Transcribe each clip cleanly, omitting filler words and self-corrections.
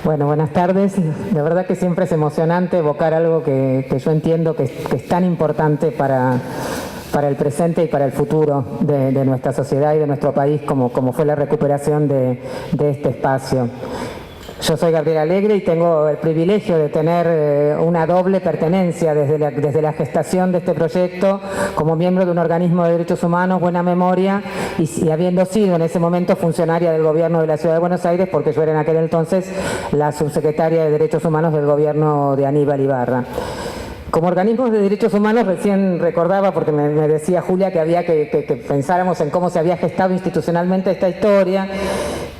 Bueno, buenas tardes. De verdad que siempre es emocionante evocar algo que yo entiendo que es tan importante para el presente y para el futuro de nuestra sociedad y de nuestro país, como fue la recuperación de este espacio. Yo soy Gabriela Alegre y tengo el privilegio de tener una doble pertenencia desde la gestación de este proyecto como miembro de un organismo de derechos humanos, Buena Memoria, y habiendo sido en ese momento funcionaria del gobierno de la Ciudad de Buenos Aires, porque yo era en aquel entonces la subsecretaria de Derechos Humanos del gobierno de Aníbal Ibarra. Como organismos de derechos humanos, recién recordaba, porque me decía Julia que había que pensáramos en cómo se había gestado institucionalmente esta historia.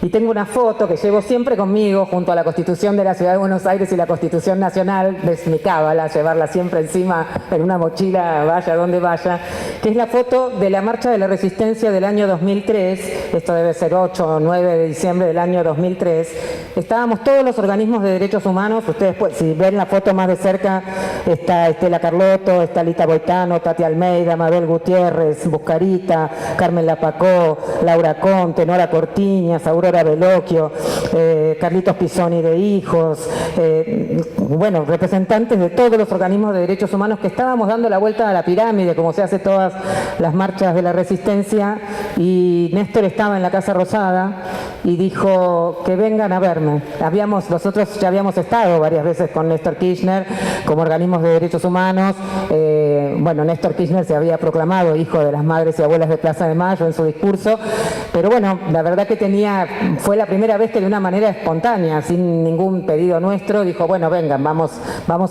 Y tengo una foto que llevo siempre conmigo junto a la Constitución de la Ciudad de Buenos Aires y la Constitución Nacional, es mi cábala, llevarla siempre encima en una mochila, vaya donde vaya, que es la foto de la Marcha de la Resistencia del año 2003, esto debe ser 8 o 9 de diciembre del año 2003, estábamos todos los organismos de derechos humanos, ustedes si ven la foto más de cerca, está Estela Carlotto, está Lita Boitano, Tati Almeida, Mabel Gutiérrez, Buscarita, Carmen Lapacó, Laura Conte, Nora Cortiñas, Aurora Veloquio, Carlitos Pisoni de Hijos, bueno, representantes de todos los organismos de derechos humanos que estábamos dando la vuelta a la pirámide, como se hace todas las marchas de la resistencia, y Néstor estaba en la Casa Rosada y dijo que vengan a verme. Nosotros ya habíamos estado varias veces con Néstor Kirchner como organismos de derechos humanos. Bueno, Néstor Kirchner se había proclamado hijo de las madres y abuelas de Plaza de Mayo en su discurso, pero bueno, la verdad que fue la primera vez que de una manera espontánea, sin ningún pedido nuestro, dijo, bueno, vengan, vamos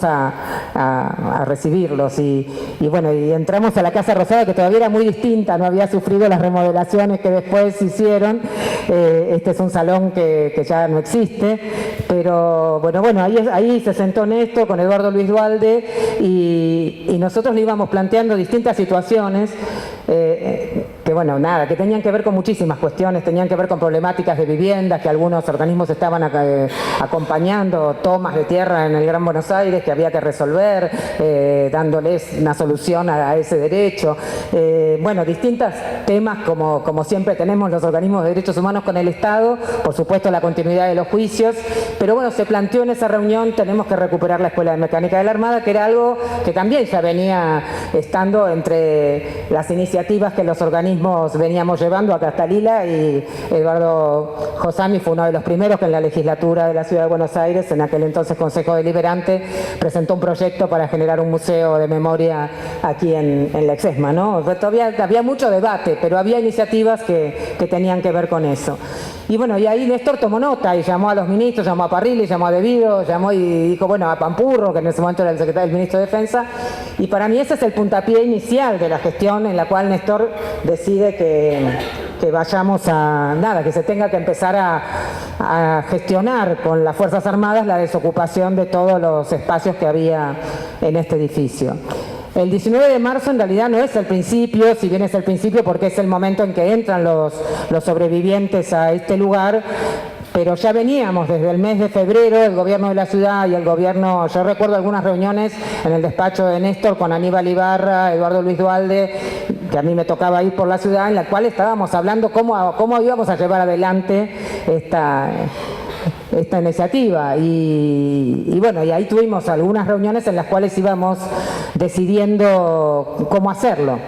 a recibirlos. Y bueno, y entramos a la Casa Rosada, que todavía era muy distinta, no había sufrido las remodelaciones que después se hicieron. Este es un salón que ya no existe, pero bueno, ahí se sentó Néstor con Eduardo Luis Duhalde y nosotros le íbamos planteando distintas situaciones que bueno, nada, que tenían que ver con muchísimas cuestiones, tenían que ver con problemáticas de viviendas que algunos organismos estaban acompañando, tomas de tierra en el Gran Buenos Aires que había que resolver, dándoles una solución a ese derecho. Bueno, distintos temas como siempre tenemos los organismos de derechos humanos con el Estado, por supuesto la continuidad de los juicios, pero bueno, se planteó en esa reunión, tenemos que recuperar la Escuela de Mecánica de la Armada, que era algo que también ya venía estando entre las iniciativas que los organismos veníamos llevando a Castalila, y Eduardo Josami fue uno de los primeros que en la legislatura de la Ciudad de Buenos Aires, en aquel entonces Consejo Deliberante, presentó un proyecto para generar un museo de memoria aquí en la Exesma, ¿no? Todavía había mucho debate, pero había iniciativas que tenían que ver con eso. Y bueno, y ahí Néstor tomó nota y llamó a los ministros, llamó a Parrilli, llamó a De Vido, llamó y dijo, bueno, a Pampurro, que en ese momento era el secretario del ministro de Defensa, y para mí ese es el puntapié inicial de la gestión en la cual Néstor decide que vayamos que se tenga que empezar a gestionar con las Fuerzas Armadas la desocupación de todos los espacios que había en este edificio. El 19 de marzo en realidad no es el principio, si bien es el principio porque es el momento en que entran los sobrevivientes a este lugar, pero ya veníamos desde el mes de febrero, el gobierno de la ciudad y el gobierno, yo recuerdo algunas reuniones en el despacho de Néstor con Aníbal Ibarra, Eduardo Luis Duhalde, que a mí me tocaba ir por la ciudad, en la cual estábamos hablando cómo íbamos a llevar adelante esta iniciativa y bueno, y ahí tuvimos algunas reuniones en las cuales íbamos decidiendo cómo hacerlo,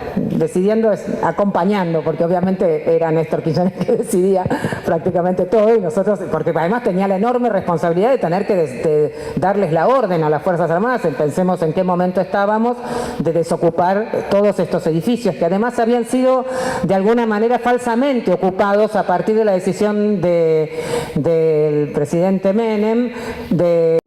acompañando, porque obviamente era Néstor Kirchner que decidía prácticamente todo, y nosotros, porque además tenía la enorme responsabilidad de tener que darles la orden a las Fuerzas Armadas, pensemos en qué momento estábamos, de desocupar todos estos edificios, que además habían sido de alguna manera falsamente ocupados a partir de la decisión del presidente Menem de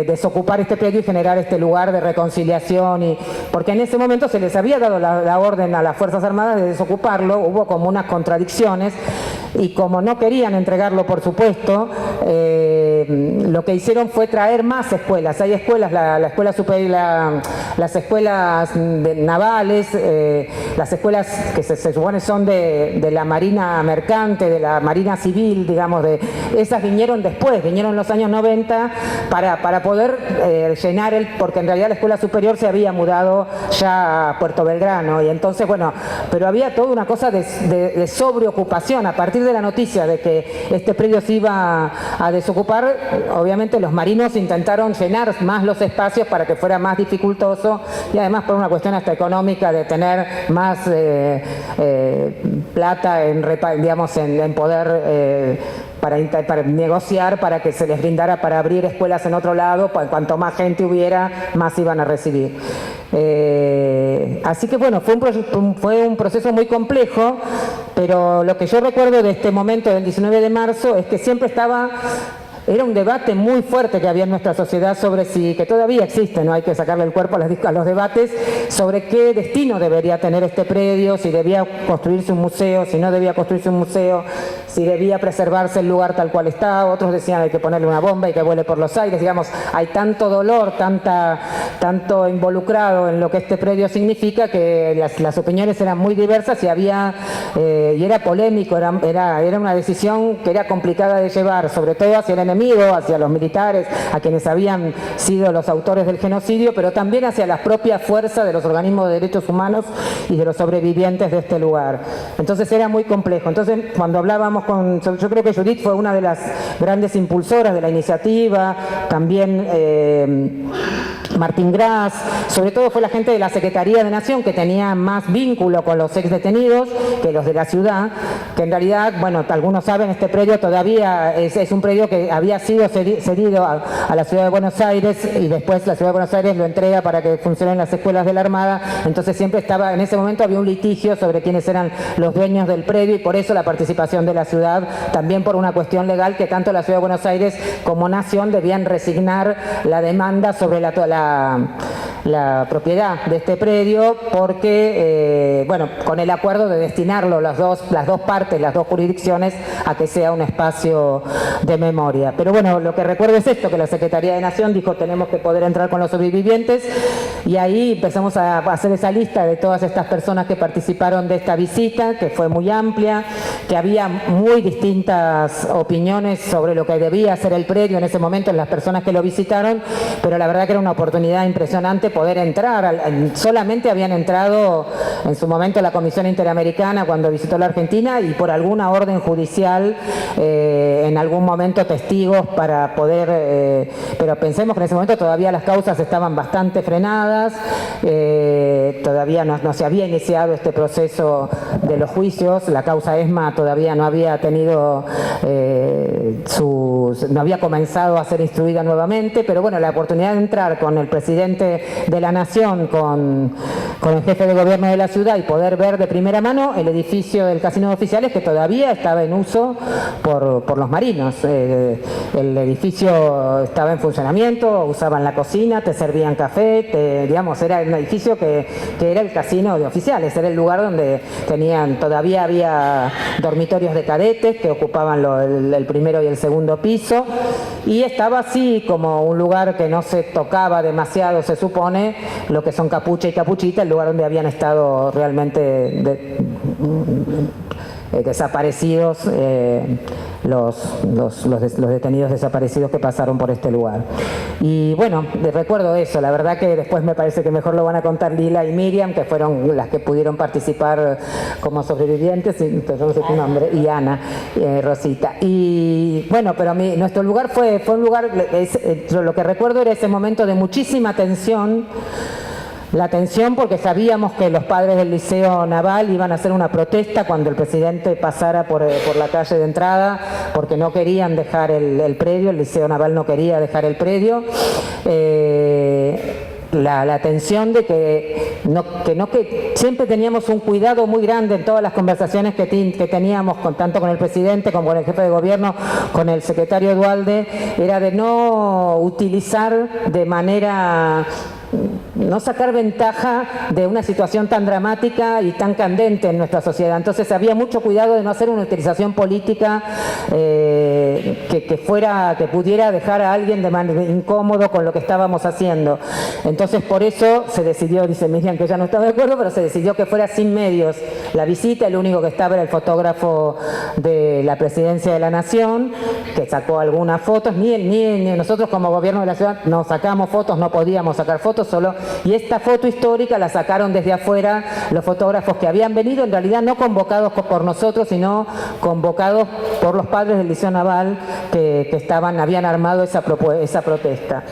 desocupar este predio y generar este lugar de reconciliación, porque en ese momento se les había dado la orden a las Fuerzas Armadas de desocuparlo, hubo como unas contradicciones, y como no querían entregarlo, por supuesto, lo que hicieron fue traer más escuelas. Hay escuelas, la escuela superior, las escuelas navales, las escuelas que se supone son de la Marina Mercante, de la Marina Civil, digamos, esas vinieron después, vinieron en los años 90 para poder llenar porque en realidad la escuela superior se había mudado ya a Puerto Belgrano, y entonces, bueno, pero había toda una cosa de sobreocupación a partir partir de la noticia de que este predio se iba a desocupar, obviamente los marinos intentaron llenar más los espacios para que fuera más dificultoso y además por una cuestión hasta económica de tener más plata en poder para negociar, para que se les brindara para abrir escuelas en otro lado, cuanto más gente hubiera, más iban a recibir. Así que bueno, fue un proceso muy complejo, pero lo que yo recuerdo de este momento del 19 de marzo es que siempre era un debate muy fuerte que había en nuestra sociedad sobre que todavía existe, no hay que sacarle el cuerpo a los debates, sobre qué destino debería tener este predio, si debía construirse un museo, si no debía construirse un museo, si debía preservarse el lugar tal cual está. Otros decían hay que ponerle una bomba y que vuele por los aires. Digamos, hay tanto dolor, tanto involucrado en lo que este predio significa que las opiniones eran muy diversas y era polémico, era una decisión que era complicada de llevar, sobre todo hacia el enemigo, hacia los militares, a quienes habían sido los autores del genocidio, pero también hacia la propia fuerza de los organismos de derechos humanos y de los sobrevivientes de este lugar. Entonces era muy complejo. Entonces cuando hablábamos yo creo que Judith fue una de las grandes impulsoras de la iniciativa, también Martín Gras, sobre todo fue la gente de la Secretaría de Nación que tenía más vínculo con los ex detenidos que los de la ciudad, que en realidad, bueno, algunos saben, este predio todavía es un predio que había sido cedido a la Ciudad de Buenos Aires y después la Ciudad de Buenos Aires lo entrega para que funcionen las escuelas de la Armada. Entonces siempre en ese momento había un litigio sobre quiénes eran los dueños del predio y por eso la participación de la ciudad, también por una cuestión legal que tanto la Ciudad de Buenos Aires como Nación debían resignar la demanda sobre la propiedad de este predio porque, bueno, con el acuerdo de destinarlo las dos partes, las dos jurisdicciones, a que sea un espacio de memoria. Pero bueno, lo que recuerdo es esto, que la Secretaría de Nación dijo tenemos que poder entrar con los sobrevivientes y ahí empezamos a hacer esa lista de todas estas personas que participaron de esta visita, que fue muy amplia, que había muy distintas opiniones sobre lo que debía ser el predio en ese momento en las personas que lo visitaron, pero la verdad que era una oportunidad impresionante poder entrar. Solamente habían entrado en su momento la Comisión Interamericana cuando visitó la Argentina y por alguna orden judicial en algún momento testigos para poder, pero pensemos que en ese momento todavía las causas estaban bastante frenadas, todavía no se había iniciado este proceso de los juicios, la causa ESMA todavía no había tenido no había comenzado a ser instruida nuevamente, pero bueno, la oportunidad de entrar con el presidente de la Nación, con el jefe de gobierno de la ciudad y poder ver de primera mano el edificio del Casino de Oficiales que todavía estaba en uso por los marinos. El edificio estaba en funcionamiento, usaban la cocina, te servían café, digamos, era un edificio que era el Casino de Oficiales, era el lugar donde todavía había dormitorios de cadetes que ocupaban el primero y el segundo piso y estaba así como un lugar que no se tocaba demasiado, se supone, lo que son Capucha y Capuchita, el lugar donde habían estado realmente desaparecidos los detenidos desaparecidos que pasaron por este lugar. Y bueno, recuerdo eso, la verdad que después me parece que mejor lo van a contar Lila y Miriam, que fueron las que pudieron participar como sobrevivientes, y no sé tu nombre, y Ana, Rosita. Y bueno, pero nuestro lugar fue un lugar, yo lo que recuerdo era ese momento de muchísima tensión. La tensión porque sabíamos que los padres del Liceo Naval iban a hacer una protesta cuando el presidente pasara por la calle de entrada, porque no querían dejar el predio, el Liceo Naval no quería dejar el predio. La tensión de que siempre teníamos un cuidado muy grande en todas las conversaciones que teníamos tanto con el presidente como con el jefe de gobierno, con el secretario Duhalde, era de no utilizar de manera, no sacar ventaja de una situación tan dramática y tan candente en nuestra sociedad. Entonces había mucho cuidado de no hacer una utilización política que pudiera dejar a alguien de manera incómodo con lo que estábamos haciendo. Entonces por eso se decidió, dice Miriam que ella no estaba de acuerdo, pero se decidió que fuera sin medios la visita. El único que estaba era el fotógrafo de la Presidencia de la Nación, que sacó algunas fotos. Ni nosotros como gobierno de la ciudad no sacamos fotos, no podíamos sacar fotos, foto solo, y esta foto histórica la sacaron desde afuera los fotógrafos que habían venido, en realidad no convocados por nosotros, sino convocados por los padres del Liceo Naval que habían armado esa protesta.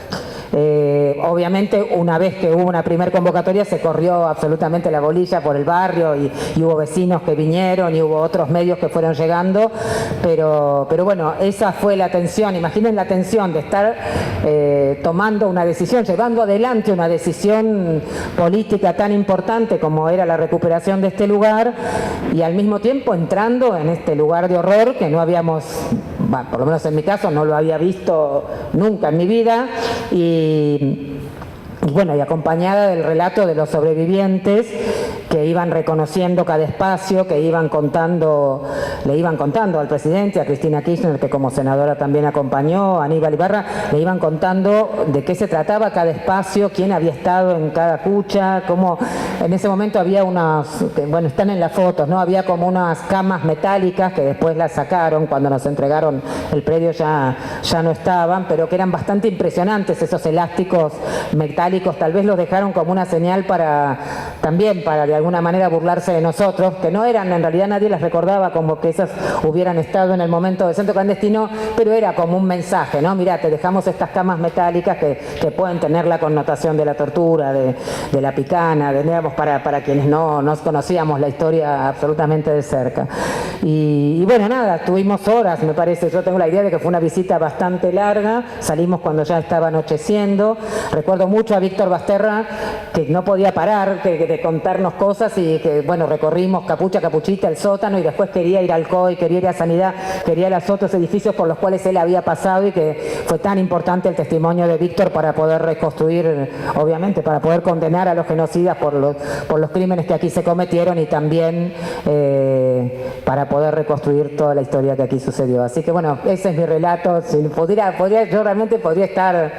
Obviamente, una vez que hubo una primera convocatoria, se corrió absolutamente la bolilla por el barrio y hubo vecinos que vinieron y hubo otros medios que fueron llegando, pero bueno, esa fue la tensión. Imaginen la tensión de estar tomando una decisión, llevando adelante una decisión política tan importante como era la recuperación de este lugar, y al mismo tiempo entrando en este lugar de horror que no habíamos, por lo menos en mi caso, no lo había visto nunca en mi vida, y bueno, y acompañada del relato de los sobrevivientes que iban reconociendo cada espacio, que le iban contando al presidente, a Cristina Kirchner, que como senadora también acompañó, a Aníbal Ibarra, le iban contando de qué se trataba cada espacio, quién había estado en cada cucha, cómo en ese momento había bueno, están en las fotos, ¿no? Había como unas camas metálicas que después las sacaron, cuando nos entregaron el predio ya no estaban, pero que eran bastante impresionantes esos elásticos metálicos, tal vez los dejaron como una señal para de alguna manera burlarse de nosotros, que no eran, en realidad nadie las recordaba como que esas hubieran estado en el momento del centro clandestino, pero era como un mensaje, ¿no? Mirá, te dejamos estas camas metálicas que pueden tener la connotación de la tortura, de la picana, digamos, para quienes no nos conocíamos la historia absolutamente de cerca. Y bueno, nada, tuvimos horas, me parece, yo tengo la idea de que fue una visita bastante larga, salimos cuando ya estaba anocheciendo. Recuerdo mucho a Víctor Basterra, que no podía parar de contarnos cosas, y que, bueno, recorrimos capucha, capuchita, el sótano, y después quería ir al COI, quería ir a Sanidad, quería ir a los otros edificios por los cuales él había pasado, y que fue tan importante el testimonio de Víctor para poder reconstruir, obviamente, para poder condenar a los genocidas por los crímenes que aquí se cometieron, y también para poder reconstruir toda la historia que aquí sucedió. Así que bueno, ese es mi relato. Yo realmente podría estar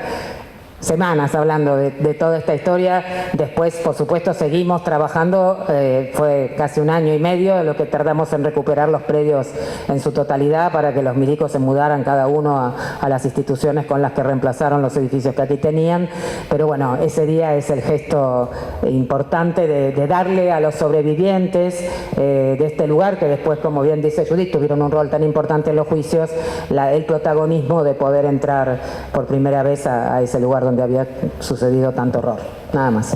semanas hablando de toda esta historia. Después, por supuesto, seguimos trabajando. Fue casi 1 año y medio lo que tardamos en recuperar los predios en su totalidad para que los milicos se mudaran cada uno a las instituciones con las que reemplazaron los edificios que aquí tenían. Pero bueno, ese día es el gesto importante de darle a los sobrevivientes de este lugar, que después, como bien dice Judith, tuvieron un rol tan importante en los juicios, el protagonismo de poder entrar por primera vez a ese lugar donde había sucedido tanto horror. Nada más.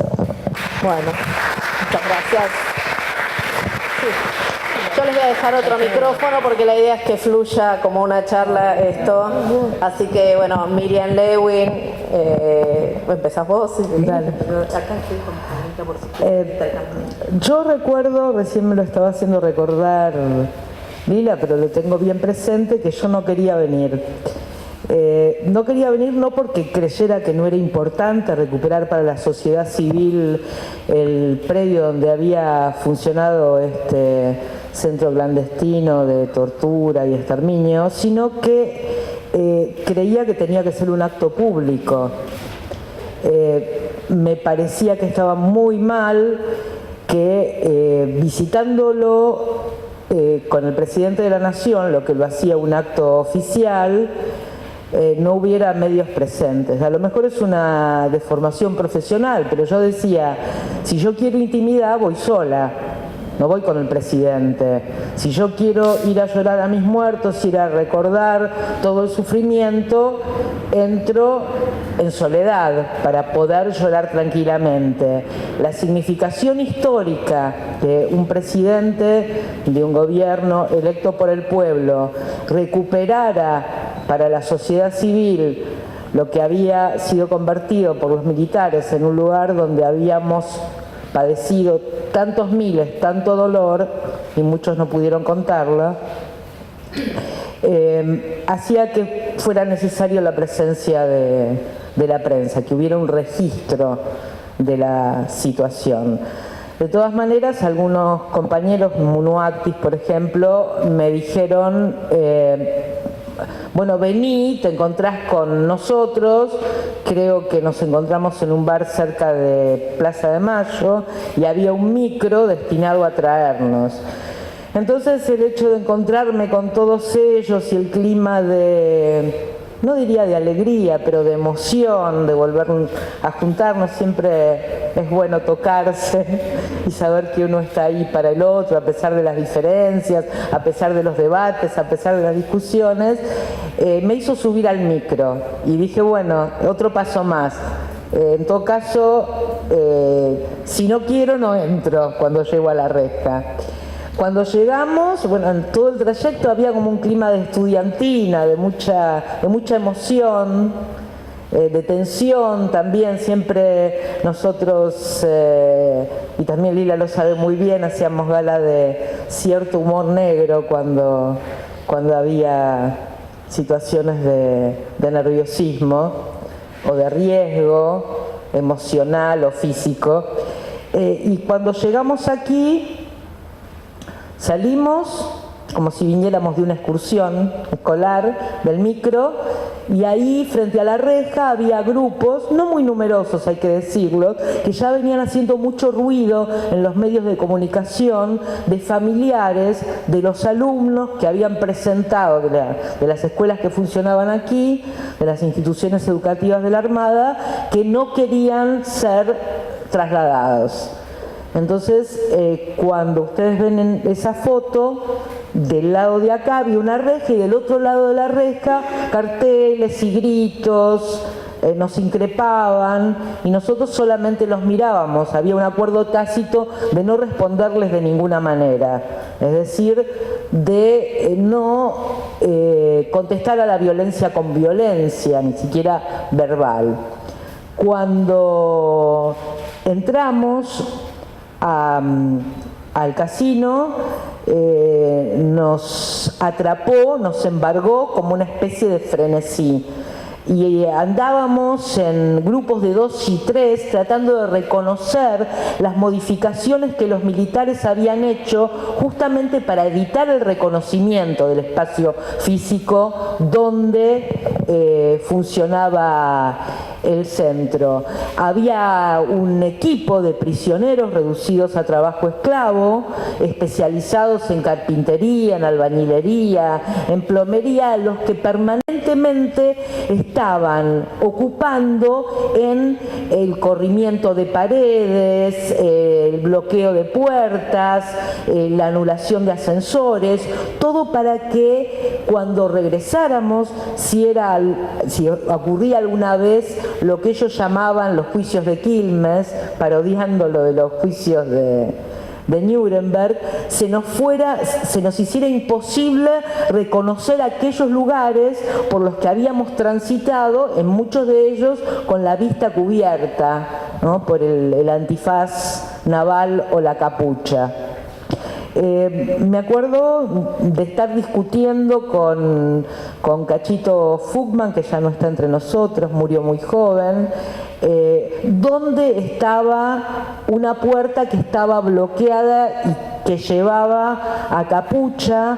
Bueno, muchas gracias. Sí. Yo les voy a dejar otro micrófono porque la idea es que fluya como una charla esto. Así que, bueno, Miriam Lewin, empezás vos. Dale. Yo recuerdo, recién me lo estaba haciendo recordar Lila, pero lo tengo bien presente, que yo no quería venir. No quería venir no porque creyera que no era importante recuperar para la sociedad civil el predio donde había funcionado este centro clandestino de tortura y exterminio, sino que creía que tenía que ser un acto público. Me parecía que estaba muy mal que visitándolo con el presidente de la Nación, lo que lo hacía un acto oficial, no hubiera medios presentes. A lo mejor es una deformación profesional, pero yo decía, si yo quiero intimidad, voy sola, no voy con el presidente. Si yo quiero ir a llorar a mis muertos, ir a recordar todo el sufrimiento, entro en soledad para poder llorar tranquilamente. La significación histórica de un presidente de un gobierno electo por el pueblo recuperara para la sociedad civil lo que había sido convertido por los militares en un lugar donde habíamos padecido tantos miles, tanto dolor, y muchos no pudieron contarlo, hacía que fuera necesaria la presencia de la prensa, que hubiera un registro de la situación. De todas maneras, algunos compañeros, Munuactis, por ejemplo, me dijeron, bueno, vení, te encontrás con nosotros. Creo que nos encontramos en un bar cerca de Plaza de Mayo y había un micro destinado a traernos. Entonces el hecho de encontrarme con todos ellos y el clima de no diría de alegría, pero de emoción, de volver a juntarnos. Siempre es bueno tocarse y saber que uno está ahí para el otro, a pesar de las diferencias, a pesar de los debates, a pesar de las discusiones. Me hizo subir al micro y dije, bueno, otro paso más. En todo caso, si no quiero, no entro cuando llego a la reja. Cuando llegamos, bueno, en todo el trayecto había como un clima de estudiantina, de mucha emoción, de tensión también. Siempre nosotros, y también Lila lo sabe muy bien, hacíamos gala de cierto humor negro cuando había situaciones de nerviosismo o de riesgo emocional o físico. Y cuando llegamos aquí, salimos como si viniéramos de una excursión escolar del micro, y ahí frente a la reja había grupos, no muy numerosos hay que decirlo, que ya venían haciendo mucho ruido en los medios de comunicación, de familiares de los alumnos que habían presentado de las escuelas que funcionaban aquí, de las instituciones educativas de la Armada, que no querían ser trasladados. Entonces, cuando ustedes ven esa foto, del lado de acá había una reja y del otro lado de la reja carteles y gritos, nos increpaban y nosotros solamente los mirábamos. Había un acuerdo tácito de no responderles de ninguna manera, es decir, de no contestar a la violencia con violencia, ni siquiera verbal. Cuando entramos al casino, nos atrapó, nos embargó como una especie de frenesí. Y andábamos en grupos de 2 y 3 tratando de reconocer las modificaciones que los militares habían hecho justamente para evitar el reconocimiento del espacio físico donde funcionaba el centro. Había un equipo de prisioneros reducidos a trabajo esclavo, especializados en carpintería, en albañilería, en plomería, los que permanentemente estaban ocupando en el corrimiento de paredes, el bloqueo de puertas, la anulación de ascensores, todo para que cuando regresáramos, si ocurría alguna vez lo que ellos llamaban los juicios de Quilmes, parodiando lo de los juicios de Nuremberg, se nos hiciera imposible reconocer aquellos lugares por los que habíamos transitado, en muchos de ellos con la vista cubierta, ¿no?, por el antifaz naval o la capucha. Me acuerdo de estar discutiendo con Cachito Fugman, que ya no está entre nosotros, murió muy joven, dónde estaba una puerta que estaba bloqueada y que llevaba a Capuchita.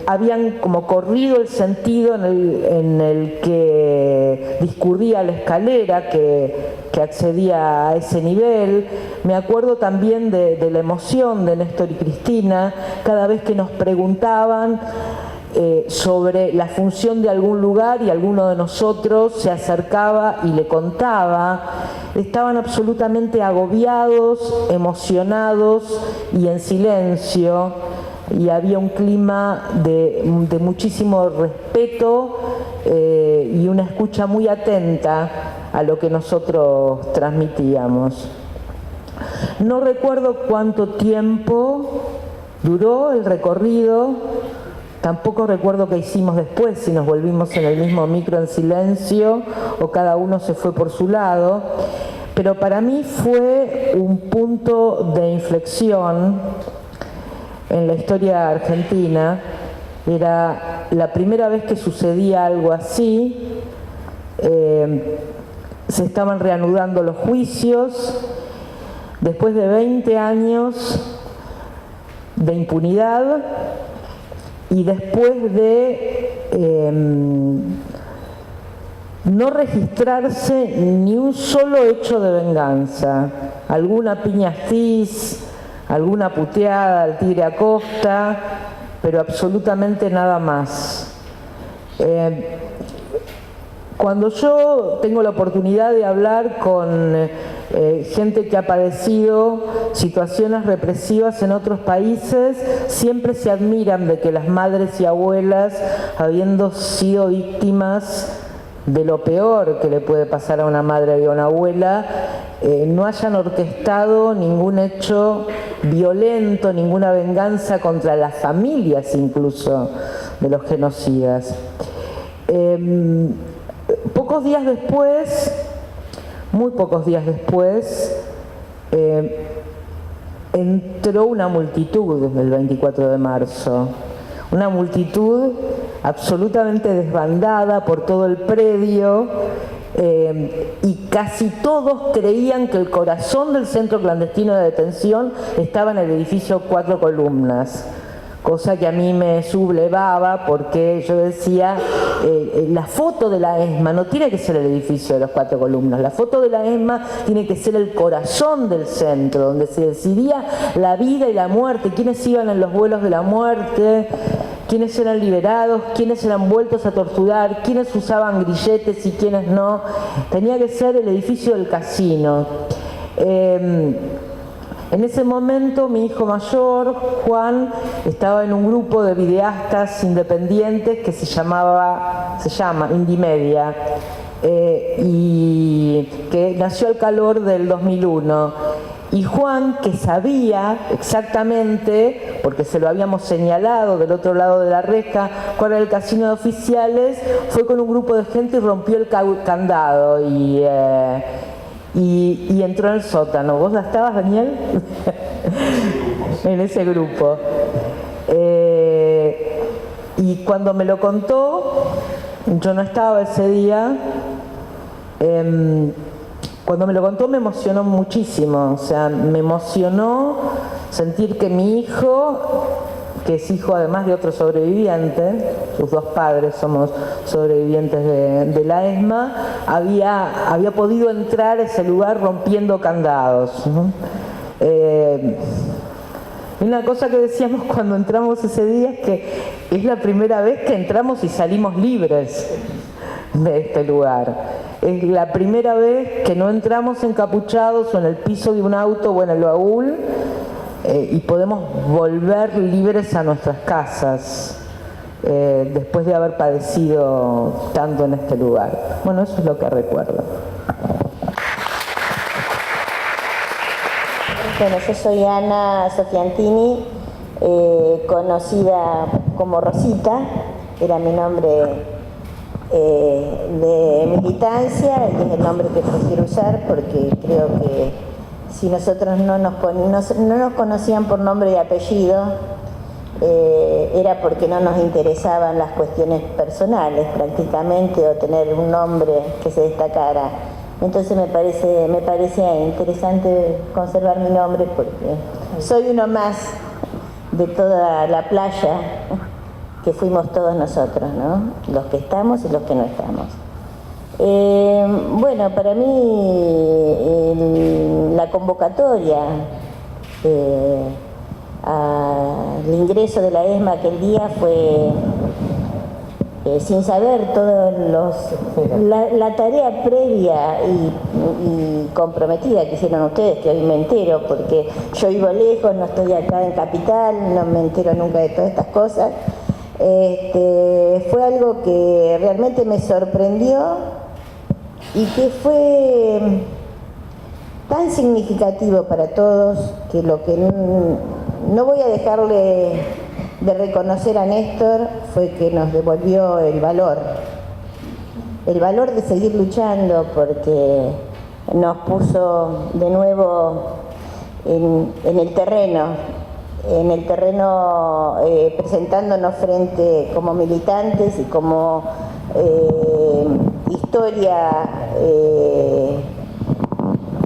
Habían como corrido el sentido en el que discurría la escalera que accedía a ese nivel. Me acuerdo también de la emoción de Néstor y Cristina cada vez que nos preguntaban sobre la función de algún lugar y alguno de nosotros se acercaba y le contaba. Estaban absolutamente agobiados, emocionados y en silencio, y había un clima de muchísimo respeto y una escucha muy atenta a lo que nosotros transmitíamos. No recuerdo cuánto tiempo duró el recorrido. Tampoco recuerdo qué hicimos después, si nos volvimos en el mismo micro en silencio o cada uno se fue por su lado, pero para mí fue un punto de inflexión en la historia argentina. Era la primera vez que sucedía algo así. Se estaban reanudando los juicios después de 20 años de impunidad. Y después de no registrarse ni un solo hecho de venganza, alguna piña Astiz, alguna puteada al Tigre Acosta, pero absolutamente nada más. Cuando yo tengo la oportunidad de hablar con gente que ha padecido situaciones represivas en otros países, siempre se admiran de que las madres y abuelas, habiendo sido víctimas de lo peor que le puede pasar a una madre y a una abuela, no hayan orquestado ningún hecho violento, ninguna venganza contra las familias incluso de los genocidas. Pocos días después, muy pocos días después, entró una multitud el 24 de marzo, una multitud absolutamente desbandada por todo el predio, y casi todos creían que el corazón del centro clandestino de detención estaba en el edificio Cuatro Columnas, cosa que a mí me sublevaba porque yo decía, la foto de la ESMA no tiene que ser el edificio de los Cuatro Columnas, la foto de la ESMA tiene que ser el corazón del centro, donde se decidía la vida y la muerte, quiénes iban en los vuelos de la muerte, quiénes eran liberados, quiénes eran vueltos a torturar, quiénes usaban grilletes y quiénes no. Tenía que ser el edificio del casino. En ese momento mi hijo mayor, Juan, estaba en un grupo de videastas independientes que se llama Indimedia, y que nació al calor del 2001. Y Juan, que sabía exactamente, porque se lo habíamos señalado del otro lado de la reja, cuál era el casino de oficiales, fue con un grupo de gente y rompió el candado y entró en el sótano. ¿Vos estabas, Daniel? En ese grupo. Y cuando me lo contó, yo no estaba ese día, cuando me lo contó me emocionó muchísimo. O sea, me emocionó sentir que mi hijo, que es hijo además de otro sobreviviente, sus dos padres somos sobrevivientes de la ESMA, había podido entrar a ese lugar rompiendo candados, ¿no? Una cosa que decíamos cuando entramos ese día es que es la primera vez que entramos y salimos libres de este lugar. Es la primera vez que no entramos encapuchados o en el piso de un auto o en el baúl, y podemos volver libres a nuestras casas después de haber padecido tanto en este lugar. Bueno, eso es lo que recuerdo. Bueno, yo soy Ana Sofiantini, conocida como Rosita, era mi nombre de militancia y es el nombre que prefiero usar porque creo que si nosotros no nos conocían por nombre y apellido, era porque no nos interesaban las cuestiones personales prácticamente, o tener un nombre que se destacara. Entonces me parece interesante conservar mi nombre porque soy uno más de toda la playa que fuimos todos nosotros, ¿no? Los que estamos y los que no estamos. Bueno, para mí la convocatoria al ingreso de la ESMA aquel día fue sin saber la tarea previa y comprometida que hicieron ustedes, que hoy me entero porque yo vivo lejos, no estoy acá en Capital, no me entero nunca de todas estas cosas. Fue algo que realmente me sorprendió y que fue tan significativo para todos que lo que no voy a dejarle de reconocer a Néstor fue que nos devolvió el valor de seguir luchando, porque nos puso de nuevo en el terreno, presentándonos frente como militantes y como historia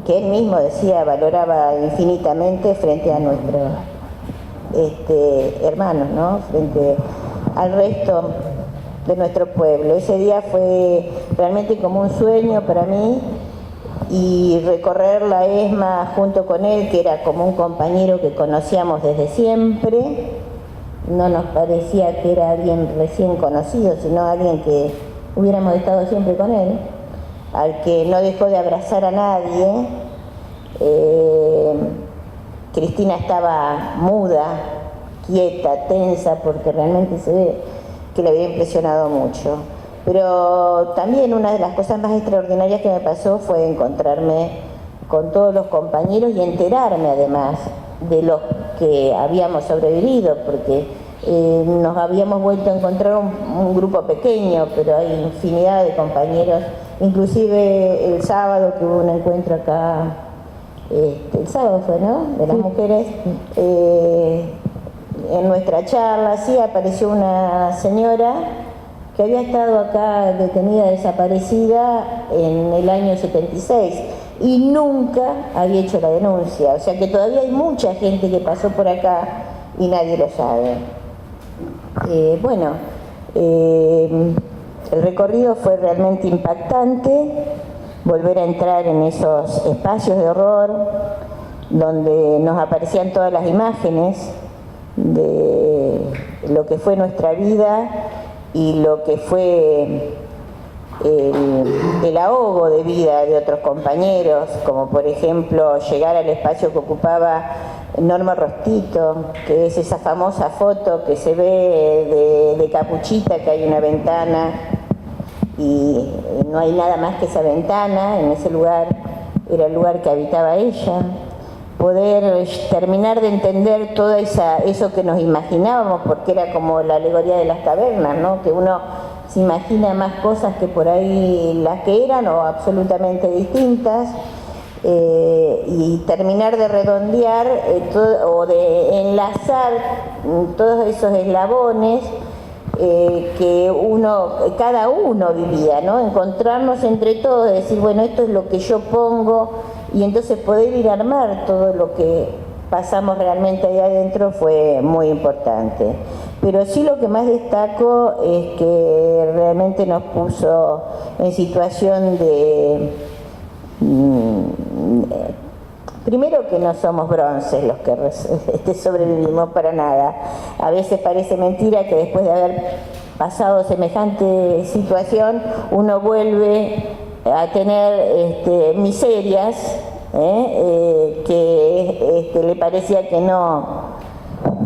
que él mismo decía valoraba infinitamente frente a nuestros hermanos, ¿no? Frente al resto de nuestro pueblo. Ese día fue realmente como un sueño para mí, y recorrer la ESMA junto con él, que era como un compañero que conocíamos desde siempre, no nos parecía que era alguien recién conocido, sino alguien que hubiéramos estado siempre con él, al que no dejó de abrazar a nadie. Cristina estaba muda, quieta, tensa, porque realmente se ve que le había impresionado mucho. Pero también una de las cosas más extraordinarias que me pasó fue encontrarme con todos los compañeros y enterarme además de los que habíamos sobrevivido, porque nos habíamos vuelto a encontrar un grupo pequeño, pero hay infinidad de compañeros, inclusive el sábado que hubo un encuentro acá, el sábado fue, ¿no?, de las mujeres, en nuestra charla, sí, apareció una señora que había estado acá detenida, desaparecida en el año 76 y nunca había hecho la denuncia, o sea que todavía hay mucha gente que pasó por acá y nadie lo sabe. El recorrido fue realmente impactante, volver a entrar en esos espacios de horror donde nos aparecían todas las imágenes de lo que fue nuestra vida y lo que fue el ahogo de vida de otros compañeros, como por ejemplo llegar al espacio que ocupaba Norma Rostito, que es esa famosa foto que se ve de capuchita, que hay una ventana y no hay nada más que esa ventana. En ese lugar era el lugar que habitaba ella. Poder terminar de entender todo eso que nos imaginábamos, porque era como la alegoría de las cavernas, ¿no?, que uno se imagina más cosas que por ahí las que eran o absolutamente distintas, y terminar de redondear o de enlazar todos esos eslabones que cada uno vivía, ¿no?, encontrarnos entre todos, decir, bueno, esto es lo que yo pongo, y entonces poder ir a armar todo lo que pasamos realmente ahí adentro fue muy importante. Pero sí, lo que más destaco es que realmente nos puso en situación de... primero, que no somos bronces los que sobrevivimos, para nada. A veces parece mentira que después de haber pasado semejante situación uno vuelve a tener miserias que le parecía que no,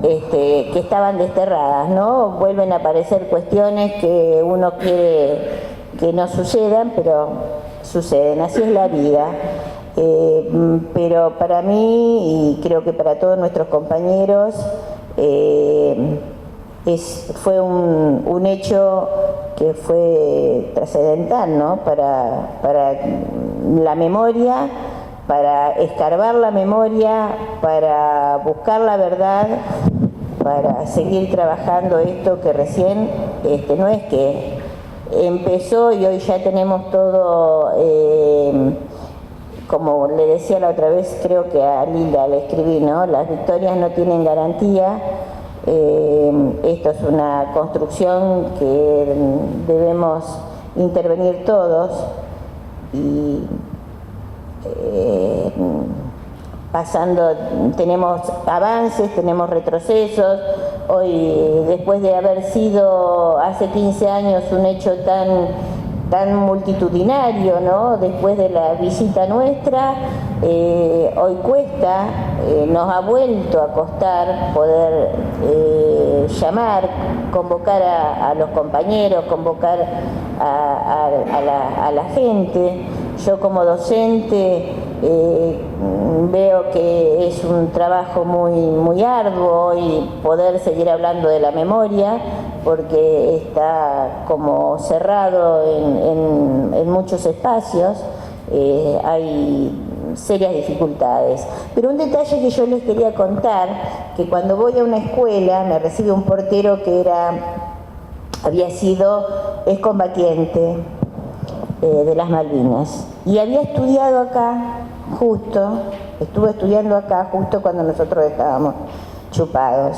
que estaban desterradas, ¿no? Vuelven a aparecer cuestiones que uno quiere que no sucedan, pero suceden, así es la vida. Pero para mí, y creo que para todos nuestros compañeros, fue un hecho que fue trascendental, ¿no?, para la memoria, para escarbar la memoria, para buscar la verdad, para seguir trabajando esto que recién no es que empezó y hoy ya tenemos todo. Como le decía la otra vez, creo que a Lila le escribí, ¿no?, las victorias no tienen garantía. Esto es una construcción que debemos intervenir todos y tenemos avances, tenemos retrocesos. Hoy, después de haber sido hace 15 años un hecho tan multitudinario, ¿no?, después de la visita nuestra, hoy cuesta, nos ha vuelto a costar poder llamar, convocar a los compañeros, convocar a la gente. Yo como docente veo que es un trabajo muy arduo, y poder seguir hablando de la memoria, porque está como cerrado en muchos espacios, hay serias dificultades. Pero un detalle que yo les quería contar, que cuando voy a una escuela me recibe un portero que había sido excombatiente de las Malvinas y había estudiado acá estuvo estudiando acá justo cuando nosotros estábamos chupados.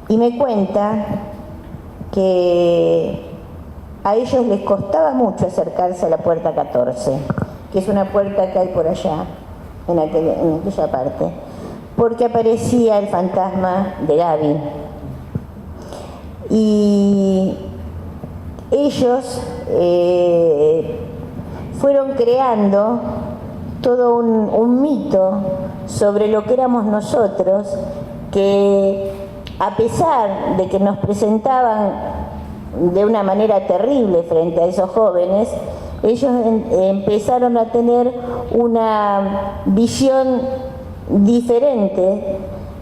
Y me cuenta que a ellos les costaba mucho acercarse a la puerta 14, que es una puerta que hay por allá, en aquella parte, porque aparecía el fantasma de Gaby. Y ellos fueron creando todo un mito sobre lo que éramos nosotros, que a pesar de que nos presentaban de una manera terrible frente a esos jóvenes, ellos empezaron a tener una visión diferente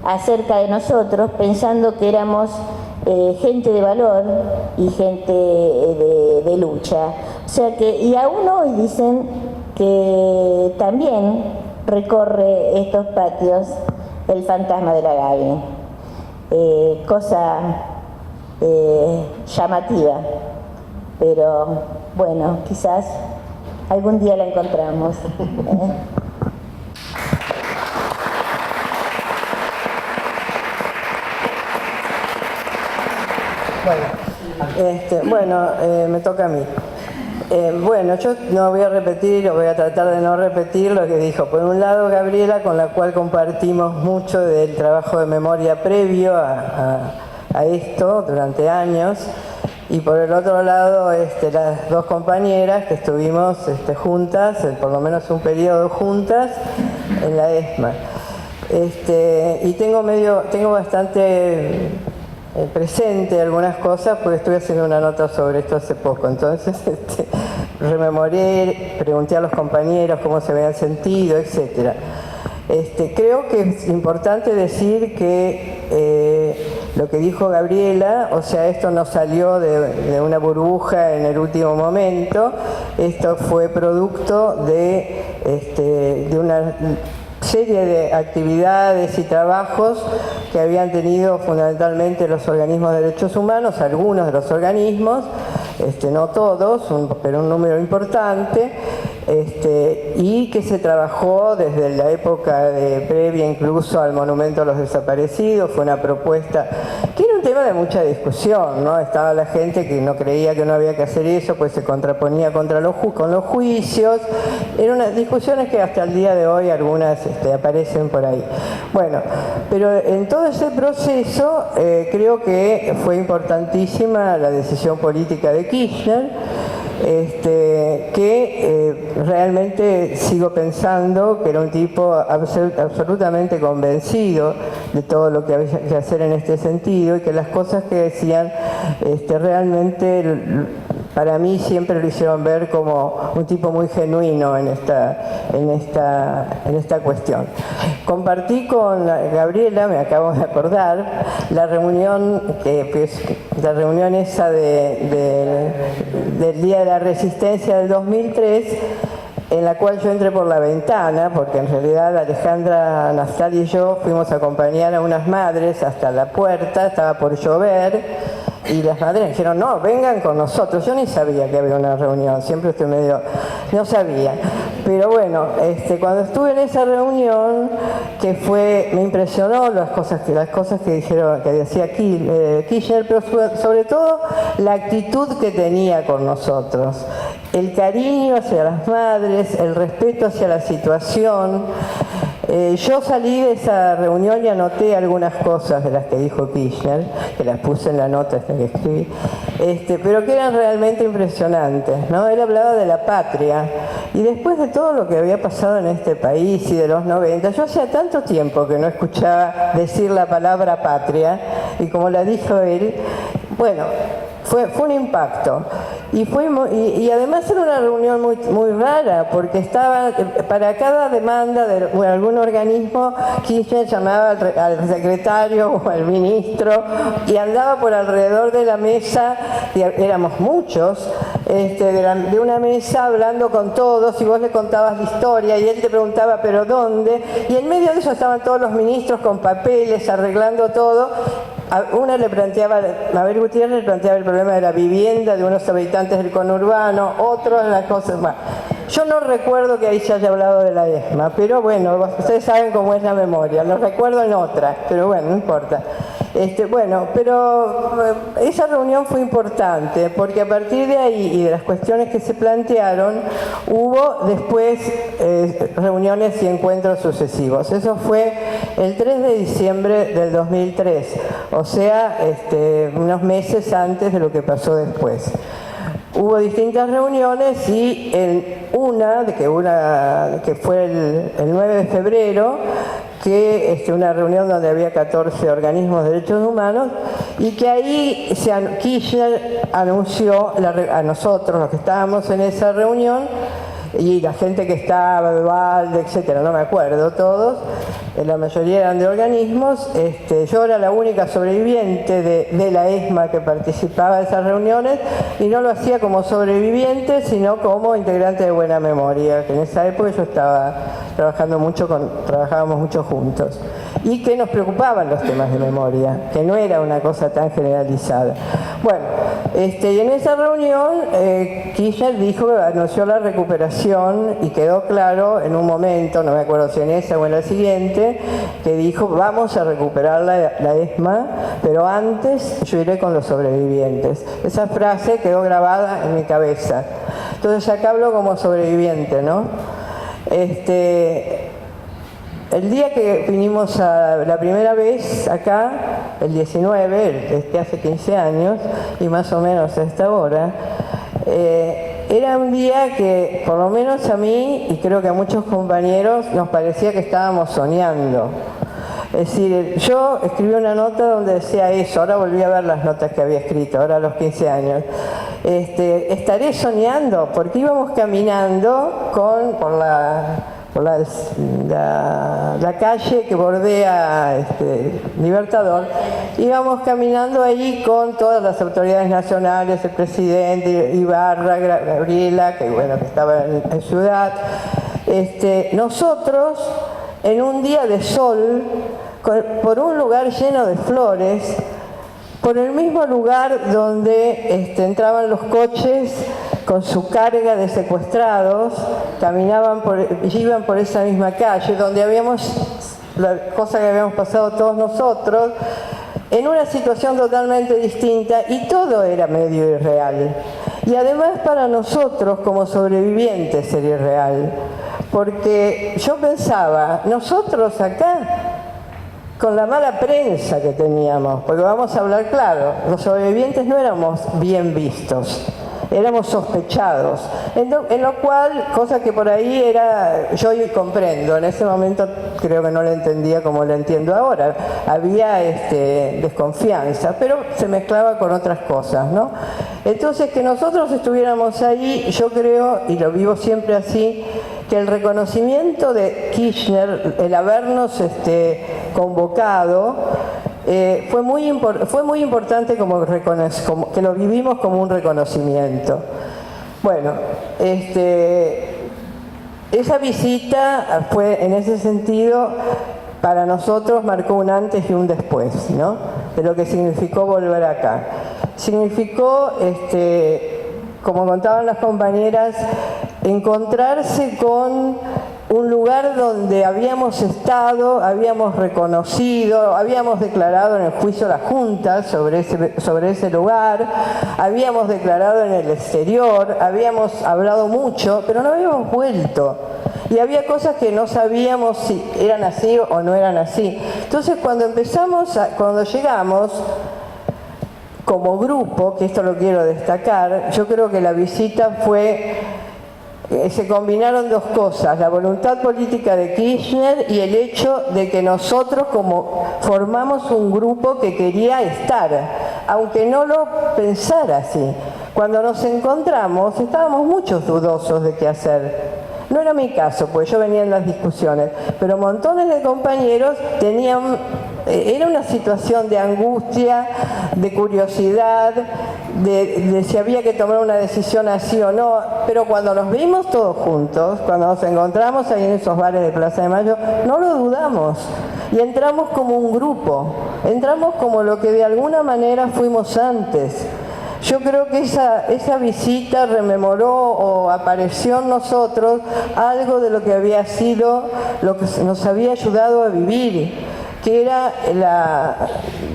acerca de nosotros, pensando que éramos gente de valor y gente de lucha. O sea que, y aún hoy dicen que también recorre estos patios el fantasma de la Gaby. Cosa llamativa, pero bueno, quizás algún día la encontramos. Bueno, me toca a mí. Bueno, yo no voy a repetir, o voy a tratar de no repetir lo que dijo. Por un lado, Gabriela, con la cual compartimos mucho del trabajo de memoria previo a esto durante años. Y por el otro lado, las dos compañeras que estuvimos juntas, por lo menos un periodo juntas, en la ESMA. Y tengo bastante presente algunas cosas porque estuve haciendo una nota sobre esto hace poco. Entonces, rememoré, pregunté a los compañeros cómo se habían sentido, etc. Creo que es importante decir que lo que dijo Gabriela, o sea, esto no salió de una burbuja en el último momento, esto fue producto de una serie de actividades y trabajos que habían tenido fundamentalmente los organismos de derechos humanos, algunos de los organismos, no todos, pero un número importante, y que se trabajó desde la época previa incluso al Monumento a los Desaparecidos. Fue una propuesta que era un tema de mucha discusión, ¿no? Estaba la gente que no creía que no había que hacer eso, pues se contraponía con los juicios. Eran unas discusiones que hasta el día de hoy algunas aparecen por ahí. Bueno, pero en todo ese proceso creo que fue importantísima la decisión política de Kirchner, que realmente sigo pensando que era un tipo absolutamente convencido de todo lo que había que hacer en este sentido, y que las cosas que decían realmente para mí siempre lo hicieron ver como un tipo muy genuino en esta cuestión. Compartí con Gabriela, me acabo de acordar, la reunión esa del Día de la Resistencia del 2003, en la cual yo entré por la ventana, porque en realidad Alejandra, Naftali y yo fuimos a acompañar a unas madres hasta la puerta, estaba por llover, y las madres dijeron, no, vengan con nosotros. Yo ni sabía que había una reunión, siempre estoy no sabía. Pero bueno, cuando estuve en esa reunión, me impresionó las cosas que dijeron, que decía Kirchner, pero sobre todo la actitud que tenía con nosotros. El cariño hacia las madres, el respeto hacia la situación. Yo salí de esa reunión y anoté algunas cosas de las que dijo Kirchner, que las puse en la nota que escribí, pero que eran realmente impresionantes, ¿no? Él hablaba de la patria, y después de todo lo que había pasado en este país y de los 90, yo hacía tanto tiempo que no escuchaba decir la palabra patria, y como la dijo él, bueno, fue un impacto. Y además era una reunión muy rara, porque estaba para cada demanda de algún organismo, Kirchner llamaba al secretario o al ministro y andaba por alrededor de la mesa, y éramos muchos, de una mesa hablando con todos, y vos le contabas la historia y él te preguntaba ¿pero dónde? Y en medio de eso estaban todos los ministros con papeles arreglando todo. Una le planteaba, Mabel Gutiérrez le planteaba el problema de la vivienda de unos habitantes del conurbano, otro de las cosas más. Yo no recuerdo que ahí se haya hablado de la ESMA, pero bueno, ustedes saben cómo es la memoria, lo recuerdo en otra, pero bueno, no importa. Bueno, pero esa reunión fue importante porque a partir de ahí y de las cuestiones que se plantearon, hubo después reuniones y encuentros sucesivos. Eso fue el 3 de diciembre del 2003, o sea, unos meses antes de lo que pasó después. Hubo distintas reuniones y una que fue el 9 de febrero, una reunión donde había 14 organismos de derechos humanos, y que ahí Kirchner anunció a nosotros, los que estábamos en esa reunión, y la gente que estaba, Valde, etcétera, no me acuerdo todos, la mayoría eran de organismos. Yo era la única sobreviviente de la ESMA que participaba de esas reuniones, y no lo hacía como sobreviviente, sino como integrante de Buena Memoria, que en esa época yo estaba trabajábamos mucho juntos, y que nos preocupaban los temas de memoria, que no era una cosa tan generalizada. Bueno, y en esa reunión Kirchner anunció la recuperación, y quedó claro en un momento, no me acuerdo si en esa o en la siguiente, que dijo: vamos a recuperar la ESMA, pero antes yo iré con los sobrevivientes. Esa frase quedó grabada en mi cabeza. Entonces acá hablo como sobreviviente, ¿no? El día que vinimos la primera vez acá, el 19, hace 15 años, y más o menos a esta hora, era un día que, por lo menos a mí, y creo que a muchos compañeros, nos parecía que estábamos soñando. Es decir, yo escribí una nota donde decía eso, ahora volví a ver las notas que había escrito, ahora a los 15 años. Estaré soñando, porque íbamos caminando por la calle que bordea Libertador, íbamos caminando ahí con todas las autoridades nacionales, el presidente, Ibarra, Gabriela, que estaba en Ciudad. Nosotros, en un día de sol, por un lugar lleno de flores, por el mismo lugar donde entraban los coches con su carga de secuestrados, iban por esa misma calle, donde la cosa que habíamos pasado todos nosotros, en una situación totalmente distinta, y todo era medio irreal. Y además para nosotros, como sobrevivientes, era irreal. Porque yo pensaba, nosotros acá, con la mala prensa que teníamos, porque vamos a hablar claro, los sobrevivientes no éramos bien vistos, éramos sospechados, en lo cual, cosa que por ahí yo hoy comprendo, en ese momento creo que no la entendía como la entiendo ahora, había desconfianza, pero se mezclaba con otras cosas, ¿no? Entonces, que nosotros estuviéramos ahí, yo creo, y lo vivo siempre así, que el reconocimiento de Kirchner, el habernos convocado, fue muy importante como que lo vivimos como un reconocimiento. Bueno, esa visita fue, en ese sentido, para nosotros marcó un antes y un después, ¿no? De lo que significó volver acá. Significó, como contaban las compañeras, encontrarse con un lugar donde habíamos estado, habíamos reconocido, habíamos declarado en el juicio las juntas sobre ese lugar, habíamos declarado en el exterior, habíamos hablado mucho, pero no habíamos vuelto. Y había cosas que no sabíamos si eran así o no eran así. Entonces cuando llegamos como grupo, que esto lo quiero destacar, yo creo que la visita se combinaron dos cosas, la voluntad política de Kirchner y el hecho de que nosotros formamos un grupo que quería estar, aunque no lo pensara así. Cuando nos encontramos estábamos muchos dudosos de qué hacer. No era mi caso, porque yo venía en las discusiones, pero montones de compañeros era una situación de angustia, de curiosidad, de si había que tomar una decisión así o no, pero cuando nos vimos todos juntos, cuando nos encontramos ahí en esos bares de Plaza de Mayo, no lo dudamos y entramos como un grupo, entramos como lo que de alguna manera fuimos antes. Yo creo que esa visita rememoró o apareció en nosotros algo de lo que había sido, lo que nos había ayudado a vivir, que era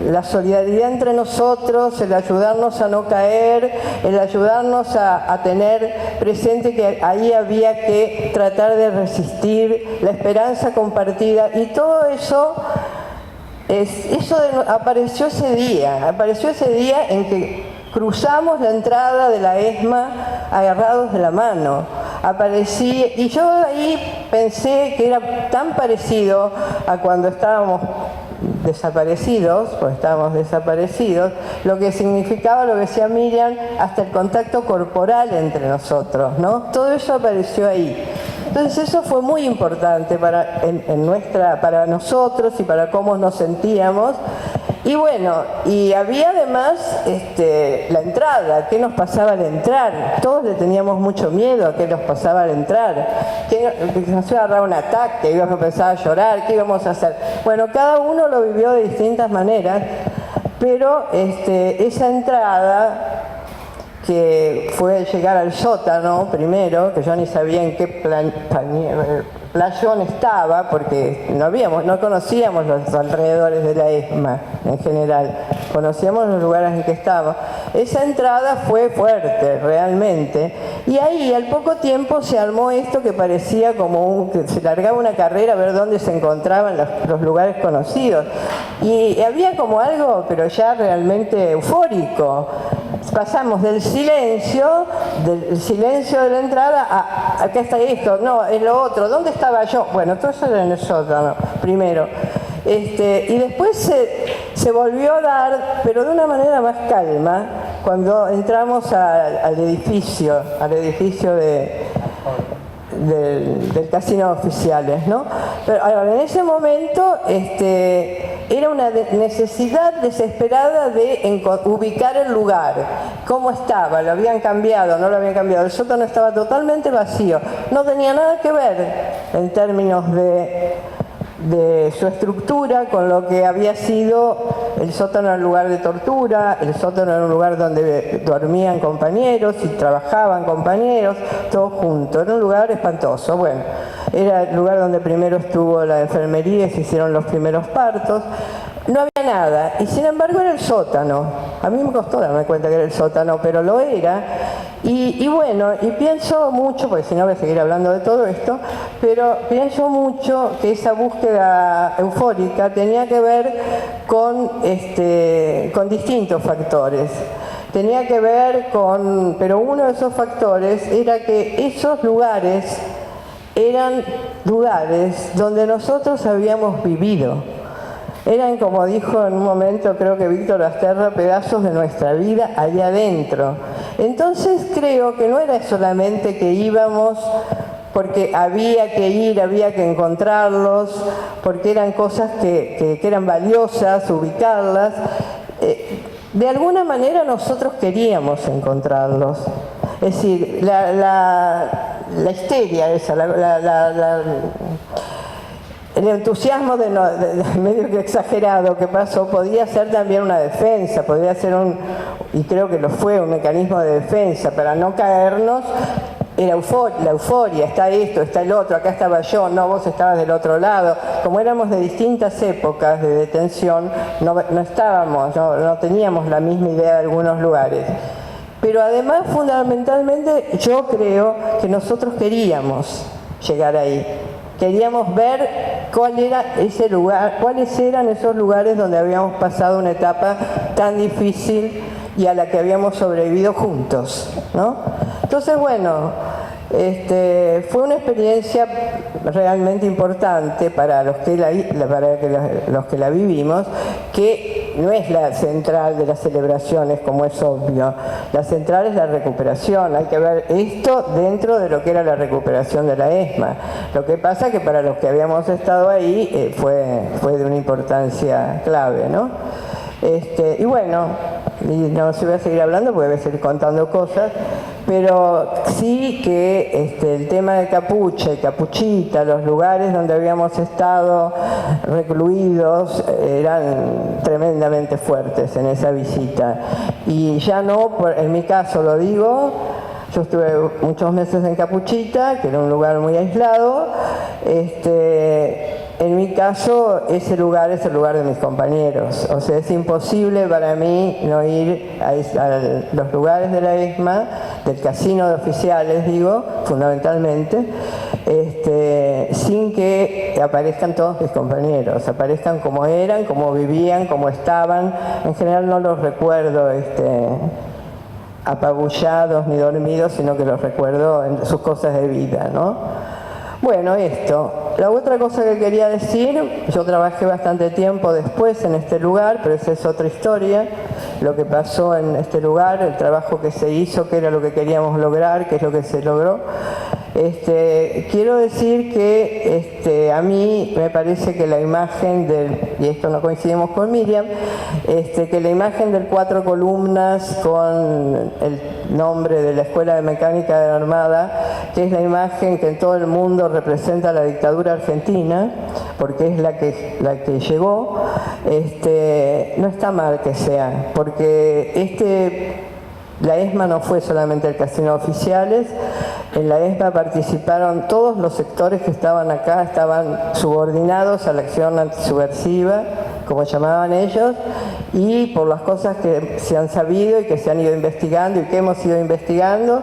la solidaridad entre nosotros, el ayudarnos a no caer, el ayudarnos a tener presente que ahí había que tratar de resistir, la esperanza compartida, y todo eso, apareció ese día en que cruzamos la entrada de la ESMA agarrados de la mano. Aparecí, y yo ahí pensé que era tan parecido a cuando estábamos desaparecidos, pues estábamos desaparecidos, lo que significaba, lo que decía Miriam, hasta el contacto corporal entre nosotros, ¿no? Todo eso apareció ahí. Entonces eso fue muy importante para nosotros y para cómo nos sentíamos. Y bueno, y había además la entrada, qué nos pasaba al entrar. Todos le teníamos mucho miedo a qué nos pasaba al entrar, que nos iba a agarrar un ataque, que íbamos a empezar a llorar, qué íbamos a hacer. Bueno, cada uno lo vivió de distintas maneras, pero esa entrada, que fue llegar al sótano primero, que yo ni sabía en qué playón estaba, porque no conocíamos los alrededores de la ESMA en general, conocíamos los lugares en que estaba. Esa entrada fue fuerte, realmente, y ahí al poco tiempo se armó esto que parecía como que se largaba una carrera a ver dónde se encontraban los lugares conocidos, y había como algo, pero ya realmente eufórico. Pasamos del silencio de la entrada a acá está esto, no, es lo otro, ¿dónde estaba yo? Bueno, todo eso era en el sótano, primero. Y después se volvió a dar, pero de una manera más calma, cuando entramos al edificio del casino oficiales, ¿no? Pero ahora, en ese momento era una necesidad desesperada de ubicar el lugar, cómo estaba, lo habían cambiado, no lo habían cambiado, el sótano estaba totalmente vacío, no tenía nada que ver en términos de su estructura con lo que había sido el sótano. Era un lugar de tortura, el sótano era un lugar donde dormían compañeros y trabajaban compañeros, todos juntos, era un lugar espantoso. Bueno, era el lugar donde primero estuvo la enfermería y se hicieron los primeros partos. No había nada, y sin embargo era el sótano. A mí me costó darme cuenta que era el sótano, pero lo era. Y bueno, y pienso mucho, porque si no voy a seguir hablando de todo esto, pero pienso mucho que esa búsqueda eufórica tenía que ver con distintos factores. Tenía que ver pero uno de esos factores era que esos lugares eran lugares donde nosotros habíamos vivido. Eran, como dijo en un momento, creo que Víctor Asterra, pedazos de nuestra vida allá adentro. Entonces creo que no era solamente que íbamos porque había que ir, había que encontrarlos, porque eran cosas que eran valiosas, ubicarlas. De alguna manera nosotros queríamos encontrarlos. Es decir, la histeria esa, el entusiasmo medio que exagerado que pasó podía ser también una defensa, podía ser y creo que lo fue, un mecanismo de defensa para no caernos. Era la euforia, está esto, está el otro, acá estaba yo, no, vos estabas del otro lado. Como éramos de distintas épocas de detención, no teníamos la misma idea de algunos lugares. Pero además, fundamentalmente, yo creo que nosotros queríamos llegar ahí. Queríamos ver cuál era ese lugar, cuáles eran esos lugares donde habíamos pasado una etapa tan difícil y a la que habíamos sobrevivido juntos, ¿no? Entonces, bueno, fue una experiencia realmente importante para los que la vivimos, que no es la central de las celebraciones, como es obvio. La central es la recuperación. Hay que ver esto dentro de lo que era la recuperación de la ESMA. Lo que pasa es que para los que habíamos estado ahí fue de una importancia clave, ¿no? Y bueno, no se voy a seguir hablando porque voy a seguir contando cosas, pero sí que el tema de Capucha y Capuchita, los lugares donde habíamos estado recluidos, eran tremendamente fuertes en esa visita. Y ya no, en mi caso lo digo, yo estuve muchos meses en Capuchita, que era un lugar muy aislado, en mi caso, ese lugar es el lugar de mis compañeros. O sea, es imposible para mí no ir a los lugares de la ESMA, del casino de oficiales, digo, fundamentalmente, sin que aparezcan todos mis compañeros, aparezcan como eran, como vivían, como estaban. En general no los recuerdo apabullados ni dormidos, sino que los recuerdo en sus cosas de vida, ¿no? Bueno, esto. La otra cosa que quería decir, yo trabajé bastante tiempo después en este lugar, pero esa es otra historia, lo que pasó en este lugar, el trabajo que se hizo, qué era lo que queríamos lograr, qué es lo que se logró. Quiero decir que a mí me parece que la imagen y esto no coincidimos con Miriam, que la imagen del 4 columnas con el nombre de la Escuela de Mecánica de la Armada, que es la imagen que en todo el mundo representa la dictadura argentina, porque es la que llegó, no está mal que sea, porque la ESMA no fue solamente el casino de oficiales, en la ESMA participaron todos los sectores que estaban acá, estaban subordinados a la acción antisubversiva, como llamaban ellos, y por las cosas que se han sabido y que se han ido investigando y que hemos ido investigando,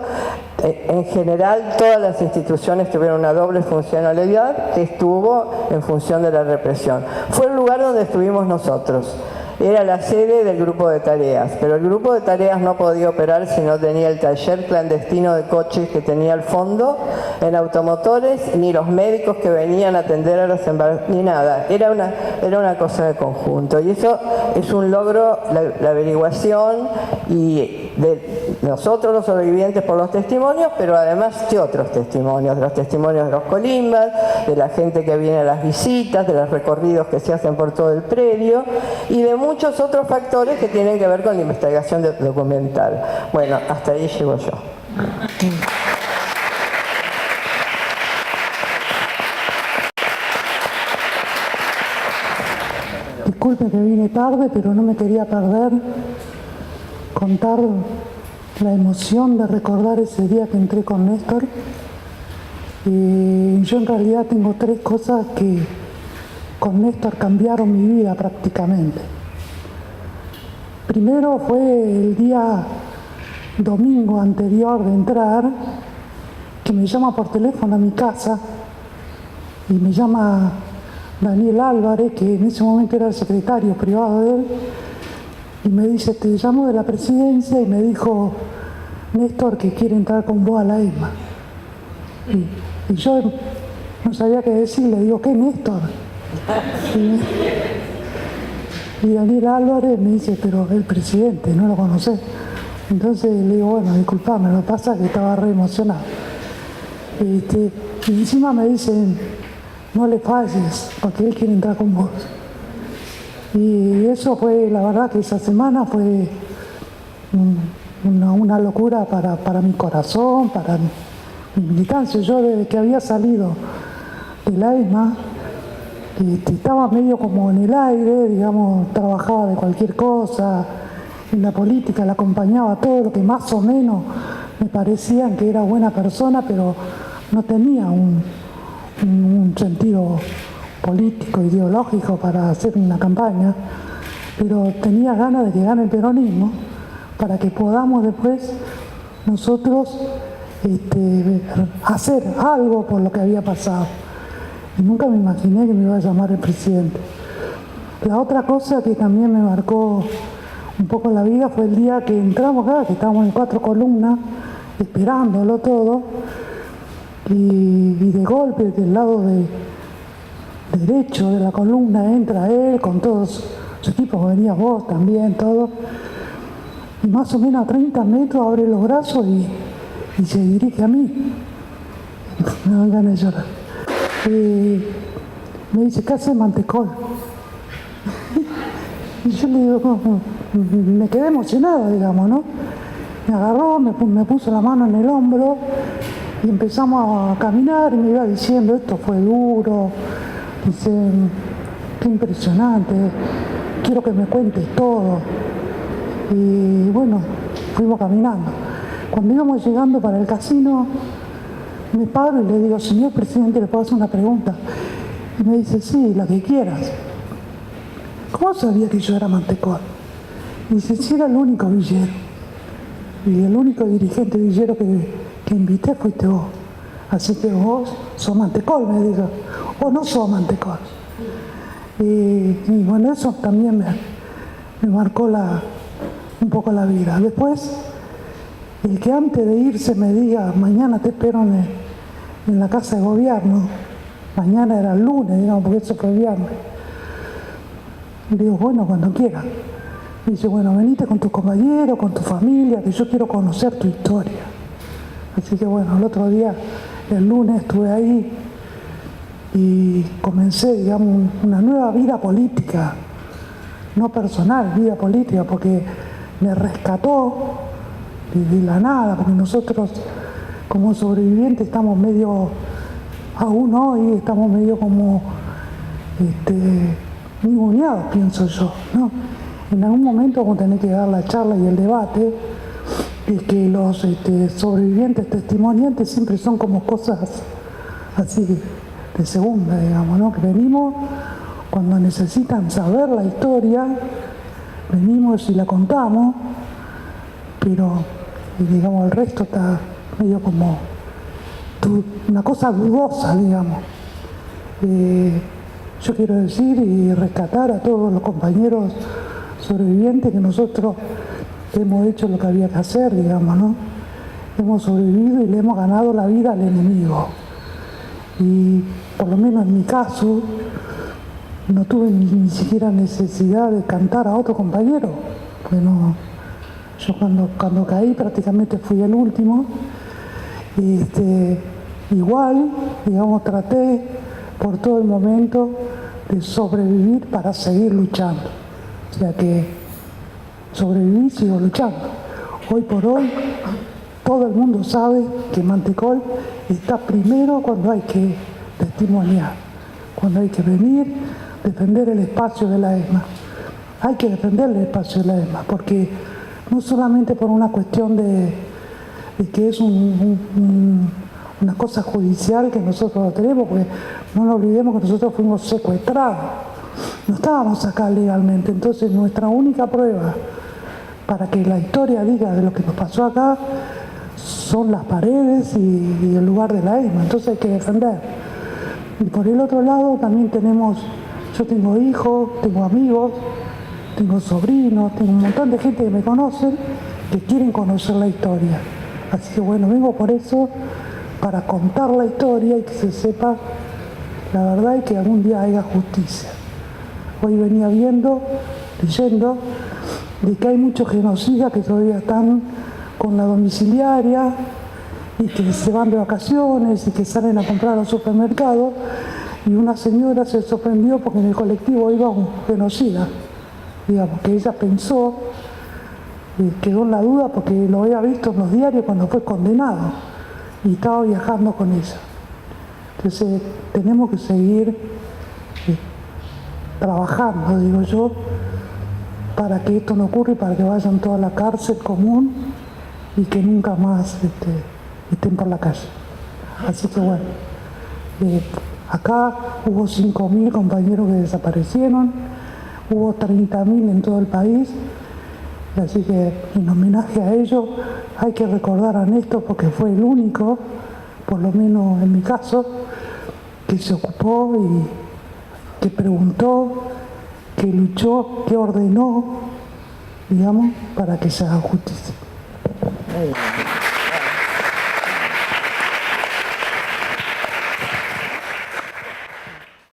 en general todas las instituciones tuvieron una doble funcionalidad que estuvo en función de la represión. Fue el lugar donde estuvimos nosotros. Era la sede del grupo de tareas, pero el grupo de tareas no podía operar si no tenía el taller clandestino de coches que tenía al fondo en automotores, ni los médicos que venían a atender a los embarazados, ni nada. Era una cosa de conjunto. Y eso es un logro, la averiguación y de nosotros los sobrevivientes por los testimonios, pero además de otros testimonios, de los testimonios de los colimbas, de la gente que viene a las visitas, de los recorridos que se hacen por todo el predio y de muchos otros factores que tienen que ver con la investigación documental. Bueno, hasta ahí llego yo. Disculpe que vine tarde, pero no me quería perder contar la emoción de recordar ese día que entré con Néstor. Yo en realidad tengo 3 cosas que con Néstor cambiaron mi vida prácticamente. Primero fue el día domingo anterior de entrar, que me llama por teléfono a mi casa y me llama Daniel Álvarez, que en ese momento era el secretario privado de él, y me dice: te llamo de la presidencia, y me dijo Néstor que quiere entrar con vos a la ESMA. Y yo no sabía qué decir, le digo: ¿qué, Néstor? Y Daniel Álvarez me dice: pero el presidente, ¿no lo conocés? Entonces le digo: bueno, disculpame, lo que pasa es que estaba re emocionado. Y encima me dicen: no le falles, porque él quiere entrar con vos. Y eso fue, la verdad que esa semana fue una locura para mi corazón, para mi militancia. Yo desde que había salido de la ESMA, estaba medio como en el aire, digamos, trabajaba de cualquier cosa, en la política la acompañaba todo lo que más o menos me parecían que era buena persona, pero no tenía un sentido político, ideológico para hacer una campaña, pero tenía ganas de que gane el peronismo para que podamos después nosotros hacer algo por lo que había pasado. Y nunca me imaginé que me iba a llamar el presidente. La otra cosa que también me marcó un poco la vida fue el día que entramos acá, que estábamos en 4 columnas, esperándolo todo, y de golpe del lado derecho de la columna entra él con todos su equipo, venía vos también, todo, y más o menos a 30 metros abre los brazos y se dirige a mí. Me dan ganas de llorar. Me dice: ¿qué hace mantecol? Y yo le digo, me quedé emocionado, digamos, ¿no? Me agarró, me puso la mano en el hombro y empezamos a caminar y me iba diciendo: esto fue duro, dice, qué impresionante, quiero que me cuentes todo. Y bueno, fuimos caminando. Cuando íbamos llegando para el casino, me paro y le digo: señor presidente, ¿le puedo hacer una pregunta? Y me dice, sí, la que quieras. ¿Cómo sabía que yo era Mantecol? Y dice, sí, era el único villero. Y el único dirigente villero que invité fuiste vos. Así que vos sos Mantecol, me dijo. O no sos Mantecol. Y bueno, eso también me marcó un poco la vida. Después, el que antes de irse me diga, mañana te espero en la casa de gobierno. Mañana era el lunes, digamos, porque eso fue viernes. Y digo, bueno, cuando quieras. Y dice, bueno, venite con tus compañeros, con tu familia, que yo quiero conocer tu historia. Así que bueno, el otro día, el lunes, estuve ahí y comencé, digamos, una nueva vida política, no personal, vida política, porque me rescató de la nada, porque nosotros como sobrevivientes estamos medio, aún hoy, estamos medio como ninguneados, pienso yo, ¿no? En algún momento vamos a tener que dar la charla y el debate, es que los sobrevivientes testimoniantes siempre son como cosas así de segunda, digamos, ¿no? Que venimos cuando necesitan saber la historia, venimos y la contamos, pero digamos el resto está medio como una cosa dudosa, digamos. Yo quiero decir y rescatar a todos los compañeros sobrevivientes que nosotros hemos hecho lo que había que hacer, digamos, ¿no? Hemos sobrevivido y le hemos ganado la vida al enemigo. Y por lo menos en mi caso, no tuve ni siquiera necesidad de cantar a otro compañero, porque no, yo cuando caí prácticamente fui el último. Igual, digamos, traté por todo el momento de sobrevivir para seguir luchando. O sea que sobreviví y sigo luchando. Hoy por hoy, todo el mundo sabe que Mantecol está primero cuando hay que testimoniar, cuando hay que venir, defender el espacio de la ESMA. Hay que defender el espacio de la ESMA, porque no solamente por una cuestión de que es una cosa judicial que nosotros lo tenemos, porque no nos olvidemos que nosotros fuimos secuestrados, no estábamos acá legalmente. Entonces nuestra única prueba para que la historia diga de lo que nos pasó acá son las paredes y el lugar de la ESMA, entonces hay que defender. Y por el otro lado también yo tengo hijos, tengo amigos, tengo sobrinos, tengo un montón de gente que me conocen, que quieren conocer la historia. Así que bueno, vengo por eso, para contar la historia y que se sepa la verdad y que algún día haya justicia. Hoy venía leyendo, de que hay muchos genocidas que todavía están con la domiciliaria y que se van de vacaciones y que salen a comprar al supermercado, y una señora se sorprendió porque en el colectivo iba un genocida, digamos, que ella pensó, quedó en la duda porque lo había visto en los diarios cuando fue condenado y estaba viajando con ella. Entonces tenemos que seguir trabajando, digo yo, para que esto no ocurra y para que vayan toda la cárcel común y que nunca más estén por la calle. Así que bueno, acá hubo 5.000 compañeros que desaparecieron, hubo 30.000 en todo el país, así que en homenaje a ellos hay que recordar a Néstor porque fue el único, por lo menos en mi caso, que se ocupó y que preguntó, que luchó, que ordenó, digamos, para que se haga justicia.